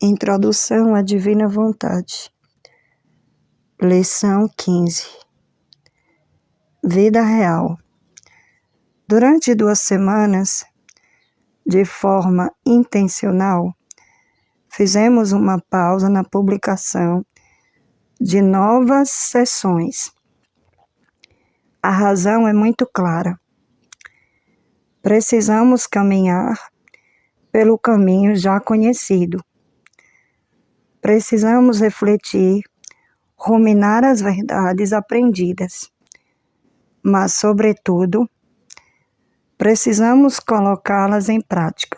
Introdução à Divina Vontade. Lição 15. Vida real. Durante 2 semanas, de forma intencional, fizemos uma pausa na publicação de novas sessões. A razão é muito clara. Precisamos caminhar pelo caminho já conhecido. Precisamos refletir, ruminar as verdades aprendidas, mas, sobretudo, precisamos colocá-las em prática.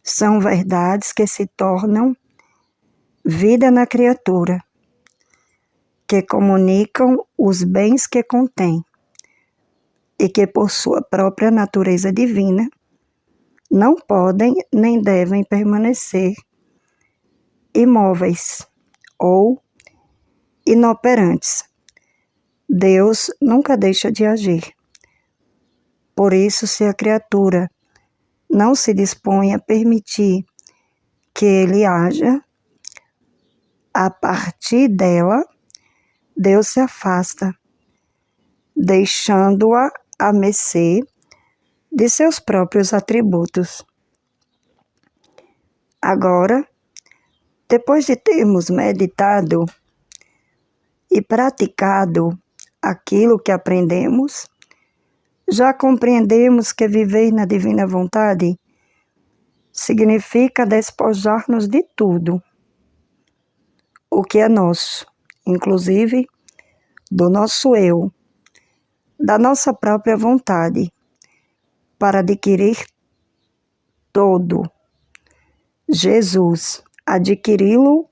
São verdades que se tornam vida na criatura, que comunicam os bens que contém e que, por sua própria natureza divina, não podem nem devem permanecer imóveis ou inoperantes. Deus nunca deixa de agir. Por isso, se a criatura não se dispõe a permitir que ele haja, a partir dela, Deus se afasta, deixando-a à mercê de seus próprios atributos. Agora, depois de termos meditado e praticado aquilo que aprendemos, já compreendemos que viver na divina vontade significa despojar-nos de tudo o que é nosso, inclusive do nosso eu, da nossa própria vontade, para adquirir todo Jesus, adquiri-lo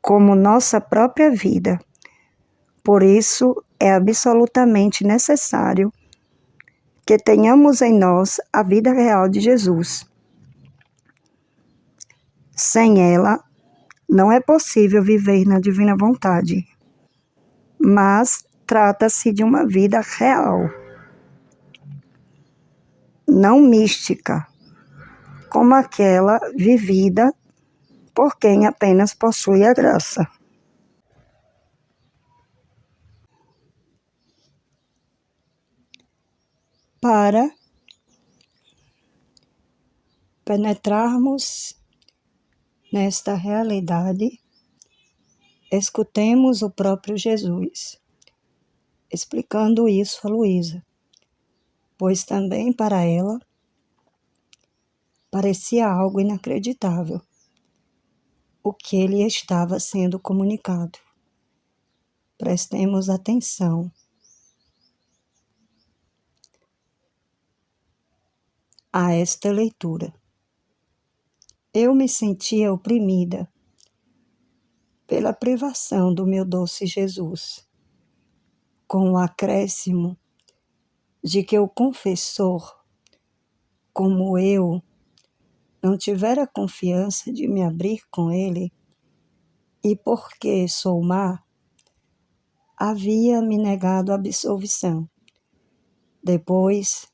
como nossa própria vida. Por isso, é absolutamente necessário que tenhamos em nós a vida real de Jesus. Sem ela, não é possível viver na divina vontade, mas trata-se de uma vida real, não mística, como aquela vivida por quem apenas possui a graça. Para penetrarmos nesta realidade, escutemos o próprio Jesus, explicando isso a Luísa, pois também para ela parecia algo inacreditável o que lhe estava sendo comunicado. Prestemos atenção. A esta leitura. Eu me sentia oprimida pela privação do meu doce Jesus, com o acréscimo de que o confessor, como eu, não tivera confiança de me abrir com ele, e porque sou má, havia me negado a absolvição. Depois,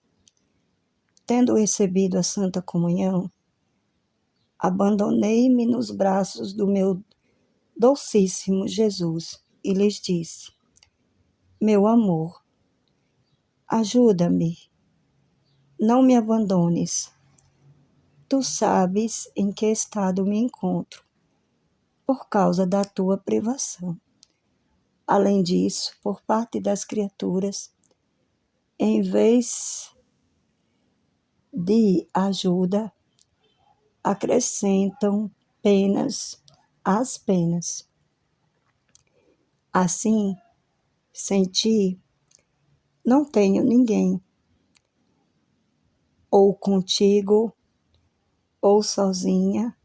tendo recebido a Santa Comunhão, abandonei-me nos braços do meu docíssimo Jesus e lhes disse: meu amor, ajuda-me, não me abandones. Tu sabes em que estado me encontro, por causa da tua privação. Além disso, por parte das criaturas, em vez de ajuda, acrescentam penas às penas. Assim, sem ti, não tenho ninguém, ou contigo, ou sozinha,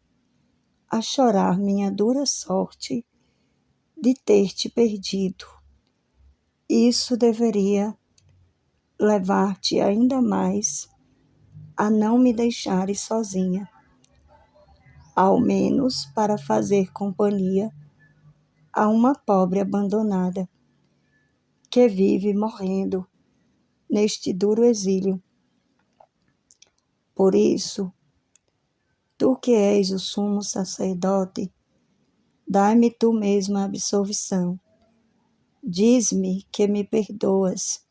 a chorar minha dura sorte de ter te perdido. Isso deveria levar-te ainda mais a não me deixares sozinha, ao menos para fazer companhia a uma pobre abandonada, que vive morrendo neste duro exílio. Por isso, Tu que és o sumo sacerdote, dai-me tu mesmo a absolvição. Diz-me que me perdoas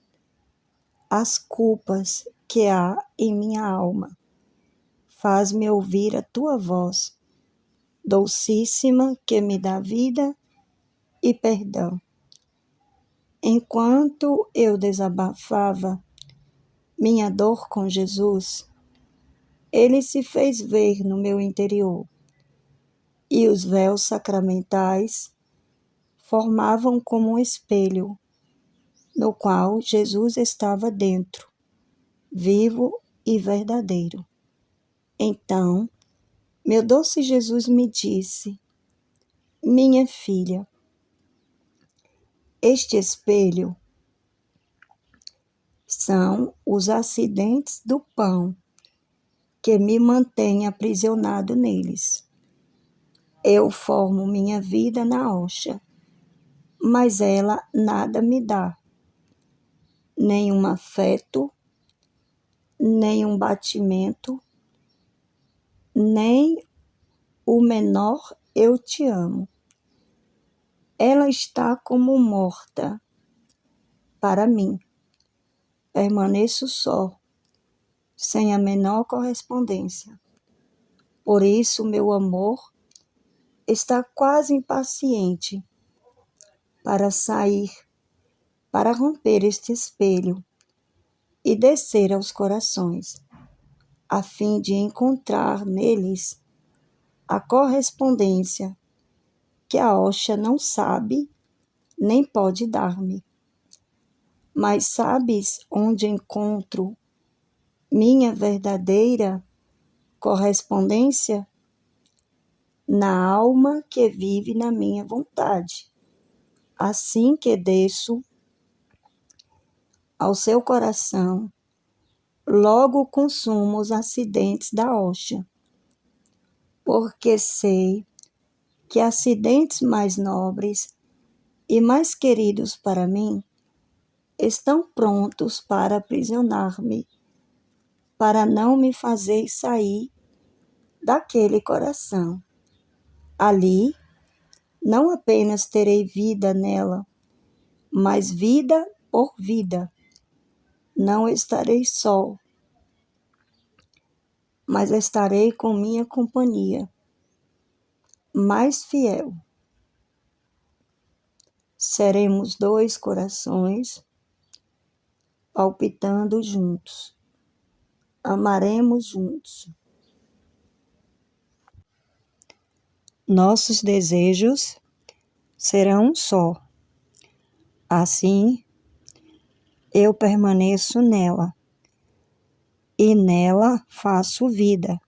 as culpas que há em minha alma. Faz-me ouvir a tua voz, docíssima, que me dá vida e perdão. Enquanto eu desabafava minha dor com Jesus, ele se fez ver no meu interior, e os véus sacramentais formavam como um espelho, no qual Jesus estava dentro, vivo e verdadeiro. Então, meu doce Jesus me disse: minha filha, este espelho são os acidentes do pão que me mantêm aprisionado neles. Eu formo minha vida na hoxa, mas ela nada me dá, nem um afeto, nem um batimento, nem o menor eu te amo. Ela está como morta para mim. Permaneço só, sem a menor correspondência. Por isso, meu amor está quase impaciente para sair, para romper este espelho e descer aos corações, a fim de encontrar neles a correspondência que a hoxa não sabe nem pode dar-me. Mas sabes onde encontro minha verdadeira correspondência? Na alma que vive na minha vontade. Assim que desço ao seu coração, logo consumo os acidentes da hoxa, porque sei que acidentes mais nobres e mais queridos para mim estão prontos para aprisionar-me, para não me fazer sair daquele coração. Ali, não apenas terei vida nela, mas vida por vida. Não estarei só, mas estarei com minha companhia, mais fiel. Seremos dois corações palpitando juntos. Amaremos juntos. Nossos desejos serão um só. Assim, eu permaneço nela, e nela faço vida,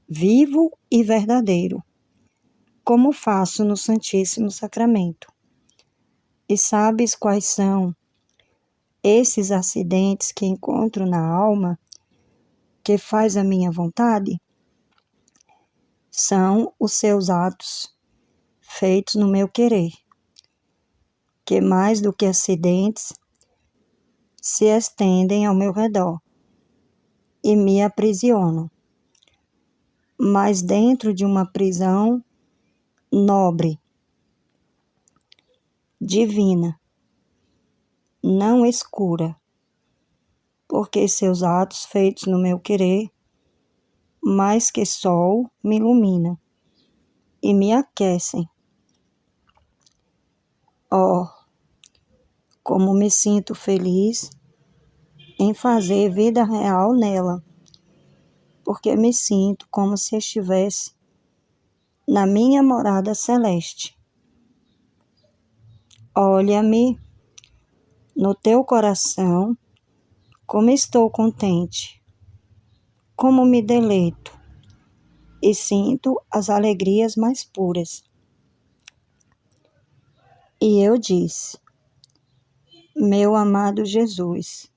vivo e verdadeiro, como faço no Santíssimo Sacramento. E sabes quais são esses acidentes que encontro na alma, que faz a minha vontade? São os seus atos, feitos no meu querer, que mais do que acidentes, se estendem ao meu redor e me aprisionam, mas dentro de uma prisão nobre, divina, não escura, porque seus atos feitos no meu querer, mais que sol, me iluminam e me aquecem. Oh, como me sinto feliz em fazer vida real nela, porque me sinto como se estivesse na minha morada celeste. Olha-me no teu coração, como estou contente, como me deleito e sinto as alegrias mais puras. E eu disse: meu amado Jesus,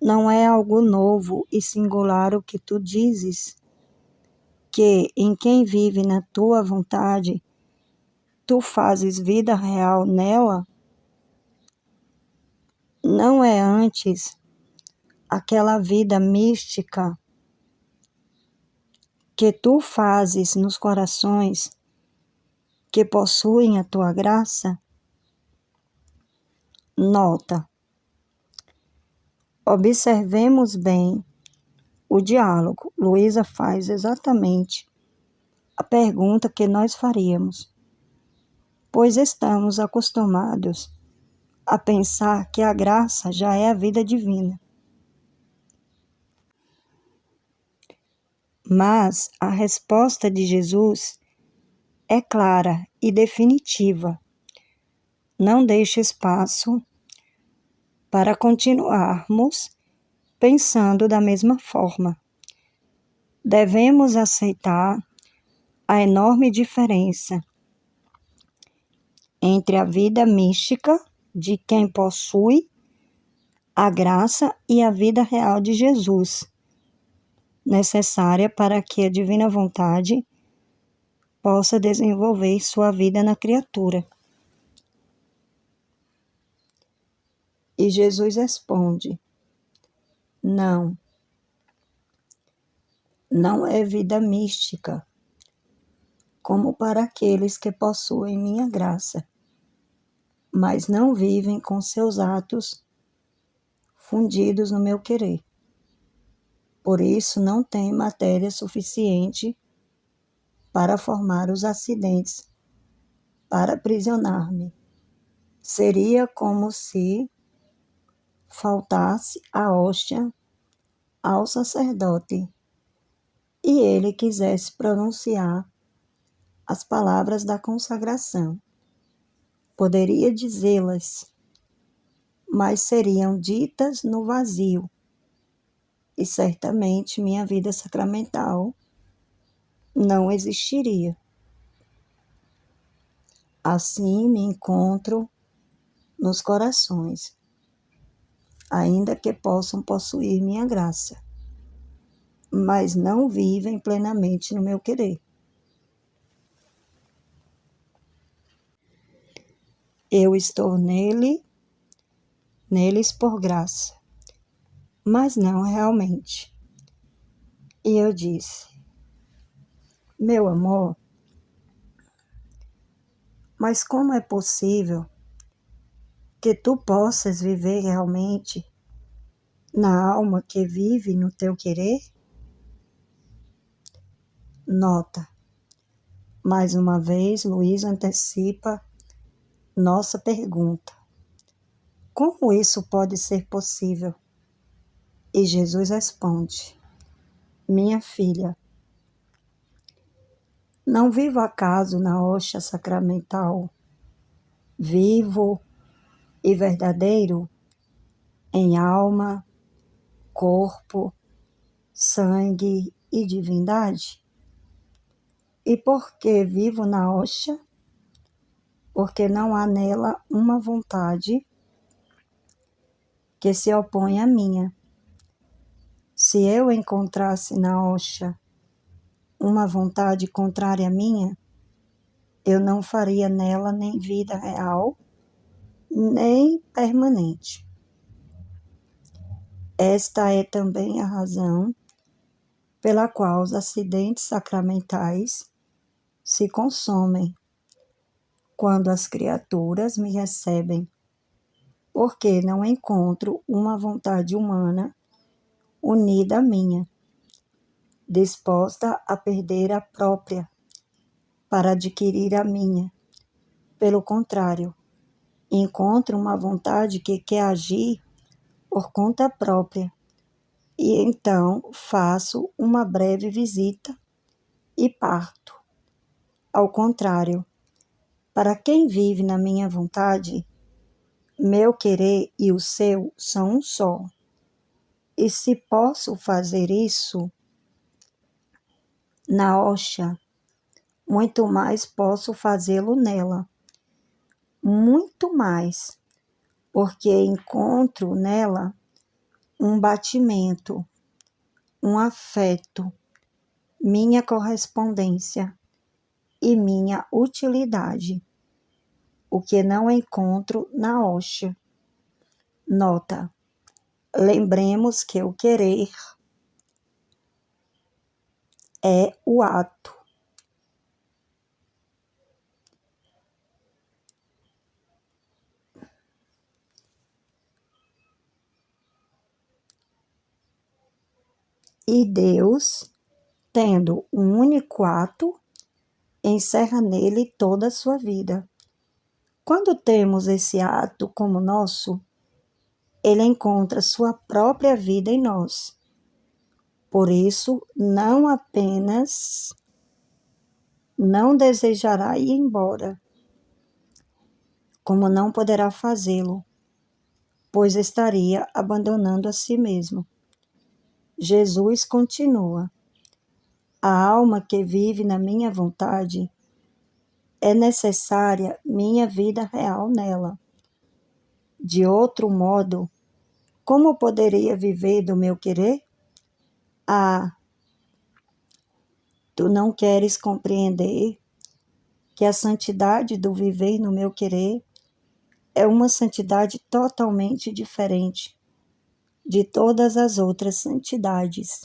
não é algo novo e singular o que tu dizes, que em quem vive na tua vontade, tu fazes vida real nela? Não é antes aquela vida mística que tu fazes nos corações que possuem a tua graça? Nota: observemos bem o diálogo. Luísa faz exatamente a pergunta que nós faríamos, pois estamos acostumados a pensar que a graça já é a vida divina. Mas a resposta de Jesus é clara e definitiva. Não deixe espaço para continuarmos pensando da mesma forma. Devemos aceitar a enorme diferença entre a vida mística de quem possui a graça e a vida real de Jesus, necessária para que a divina vontade possa desenvolver sua vida na criatura. E Jesus responde: não é vida mística, como para aqueles que possuem minha graça, mas não vivem com seus atos fundidos no meu querer. Por isso não tem matéria suficiente para formar os acidentes, para aprisionar-me. Seria como se faltasse a hóstia ao sacerdote e ele quisesse pronunciar as palavras da consagração. Poderia dizê-las, mas seriam ditas no vazio, e certamente minha vida sacramental não existiria. Assim me encontro nos corações, ainda que possam possuir minha graça, mas não vivem plenamente no meu querer. Eu estou neles por graça, mas não realmente. E eu disse: meu amor, mas como é possível que tu possas viver realmente na alma que vive no teu querer? Nota: mais uma vez, Luiz antecipa nossa pergunta. Como isso pode ser possível? E Jesus responde: minha filha, não vivo acaso na hóstia sacramental, vivo e verdadeiro em alma, corpo, sangue e divindade? E por que vivo na hóstia? Porque não há nela uma vontade que se opõe à minha. Se eu encontrasse na hóstia uma vontade contrária à minha, eu não faria nela nem vida real, nem permanente. Esta é também a razão pela qual os acidentes sacramentais se consomem quando as criaturas me recebem, porque não encontro uma vontade humana unida à minha, disposta a perder a própria para adquirir a minha. Pelo contrário, encontro uma vontade que quer agir por conta própria, e então faço uma breve visita e parto. Ao contrário, para quem vive na minha vontade, meu querer e o seu são um só. E se posso fazer isso na hóstia, muito mais posso fazê-lo nela. Muito mais, porque encontro nela um batimento, um afeto, minha correspondência e minha utilidade, o que não encontro na hóstia. Nota: lembremos que o querer é o ato. E Deus, tendo um único ato, encerra nele toda a sua vida. Quando temos esse ato como nosso, ele encontra sua própria vida em nós. Por isso, não apenas não desejará ir embora, como não poderá fazê-lo, pois estaria abandonando a si mesmo. Jesus continua: a alma que vive na minha vontade é necessária minha vida real nela. De outro modo, como poderia viver do meu querer? Ah, tu não queres compreender que a santidade do viver no meu querer é uma santidade totalmente diferente de todas as outras santidades.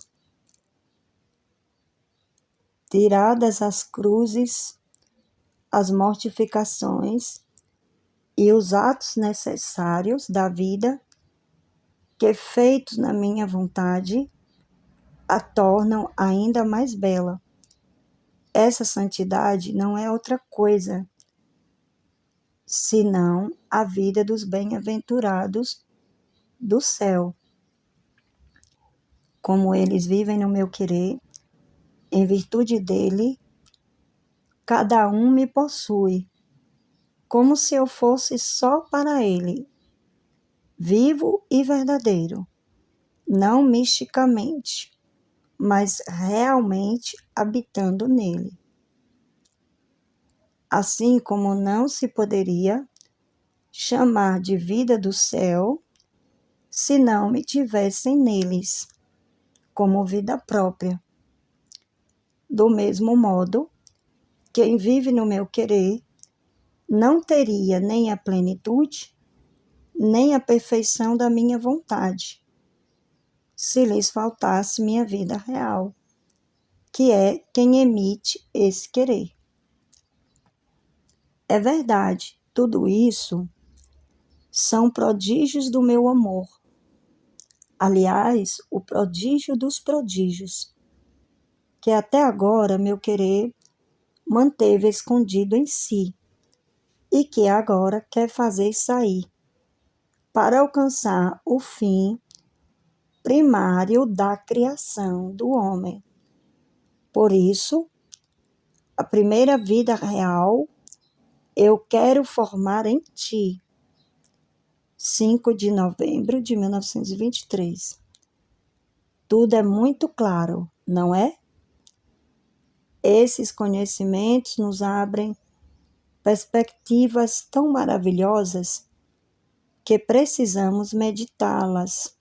Tiradas as cruzes, as mortificações e os atos necessários da vida, que feitos na minha vontade, a tornam ainda mais bela. Essa santidade não é outra coisa senão a vida dos bem-aventurados do céu. Como eles vivem no meu querer, em virtude dele, cada um me possui, como se eu fosse só para ele, vivo e verdadeiro, não misticamente, mas realmente habitando nele. Assim como não se poderia chamar de vida do céu se não me tivessem neles, como vida própria. Do mesmo modo, quem vive no meu querer não teria nem a plenitude, nem a perfeição da minha vontade, se lhes faltasse minha vida real, que é quem emite esse querer. É verdade, tudo isso são prodígios do meu amor. Aliás, o prodígio dos prodígios, que até agora meu querer manteve escondido em si, e que agora quer fazer sair, para alcançar o fim primário da criação do homem. Por isso, a primeira vida real eu quero formar em ti. 5 de novembro de 1923. Tudo é muito claro, não é? Esses conhecimentos nos abrem perspectivas tão maravilhosas que precisamos meditá-las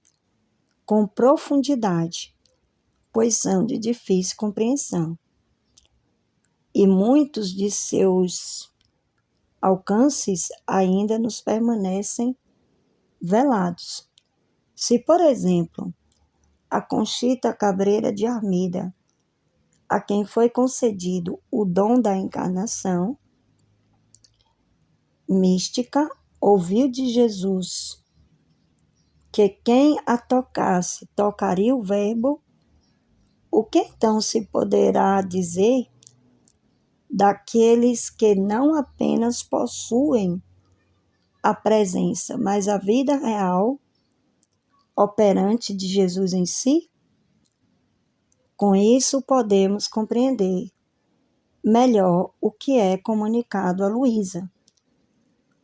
com profundidade, pois são de difícil compreensão. E muitos de seus alcances ainda nos permanecem velados. Se, por exemplo, a Conchita Cabreira de Armida, a quem foi concedido o dom da encarnação mística, ouviu de Jesus que quem a tocasse tocaria o Verbo, o que então se poderá dizer daqueles que não apenas possuem a presença, mas a vida real operante de Jesus em si? Com isso, podemos compreender melhor o que é comunicado a Luísa.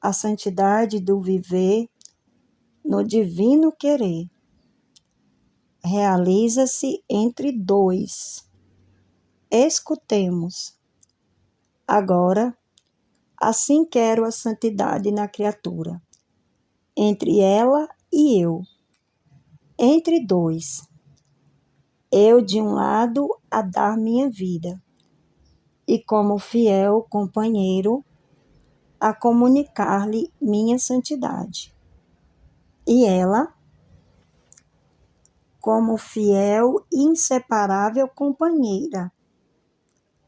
A santidade do viver no divino querer realiza-se entre dois. Escutemos. Agora, assim quero a santidade na criatura, entre ela e eu, entre dois. Eu de um lado a dar minha vida, e como fiel companheiro a comunicar-lhe minha santidade. E ela, como fiel e inseparável companheira,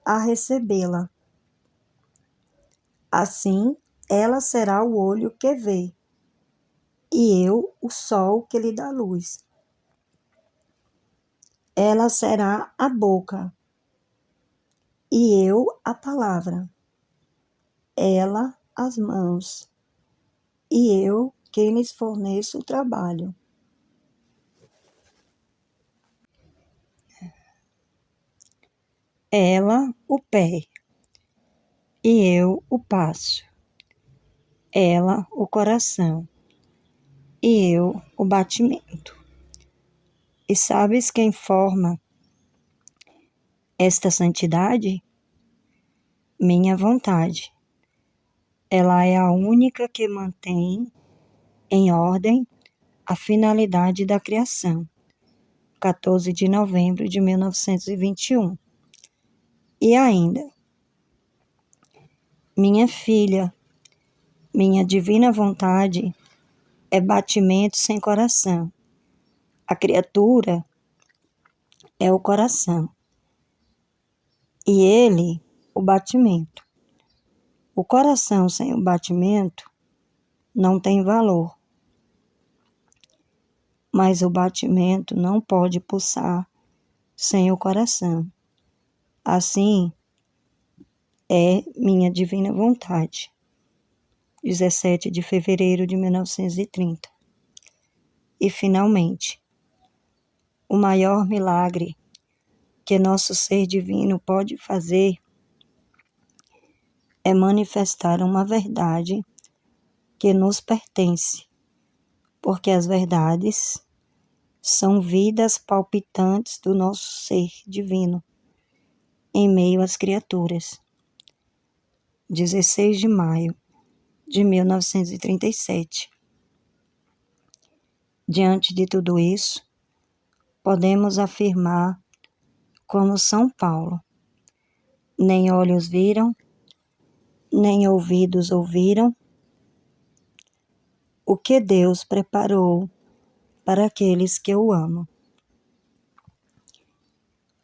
a recebê-la. Assim, ela será o olho que vê, e eu o sol que lhe dá luz. Ela será a boca, e eu a palavra. Ela as mãos, e eu quem lhes forneço o trabalho. Ela o pé, e eu o passo. Ela o coração, e eu o batimento. E sabes quem forma esta santidade? Minha vontade. Ela é a única que mantém em ordem a finalidade da criação. 14 de novembro de 1921. E ainda, minha filha, minha divina vontade é batimento sem coração. A criatura é o coração, e ele, o batimento. O coração sem o batimento não tem valor, mas o batimento não pode pulsar sem o coração. Assim é minha divina vontade. 17 de fevereiro de 1930. E, finalmente, o maior milagre que nosso ser divino pode fazer é manifestar uma verdade que nos pertence, porque as verdades são vidas palpitantes do nosso ser divino em meio às criaturas. 16 de maio de 1937. Diante de tudo isso, podemos afirmar, como São Paulo: nem olhos viram, nem ouvidos ouviram o que Deus preparou para aqueles que o amam.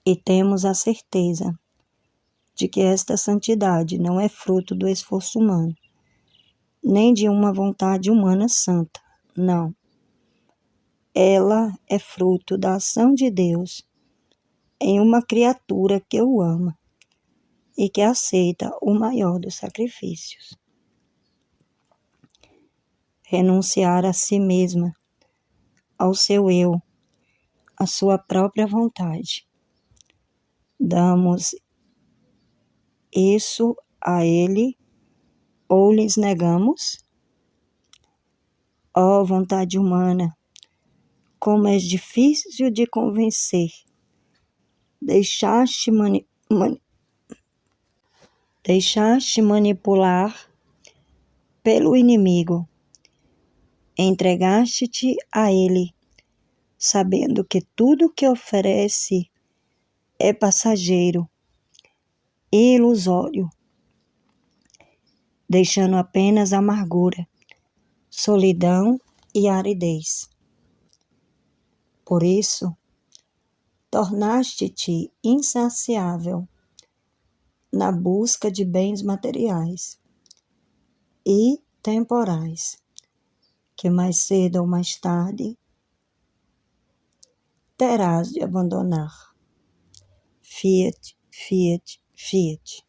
E temos a certeza de que esta santidade não é fruto do esforço humano, nem de uma vontade humana santa, não. Ela é fruto da ação de Deus em uma criatura que o ama e que aceita o maior dos sacrifícios. Renunciar a si mesma, ao seu eu, à sua própria vontade. Damos isso a ele ou lhes negamos? Ó vontade humana, como és difícil de convencer. Deixaste manipular pelo inimigo. Entregaste-te a ele, sabendo que tudo que oferece é passageiro e ilusório, deixando apenas amargura, solidão e aridez. Por isso, tornaste-te insaciável na busca de bens materiais e temporais, que mais cedo ou mais tarde terás de abandonar. Fiat, fiat, fiat.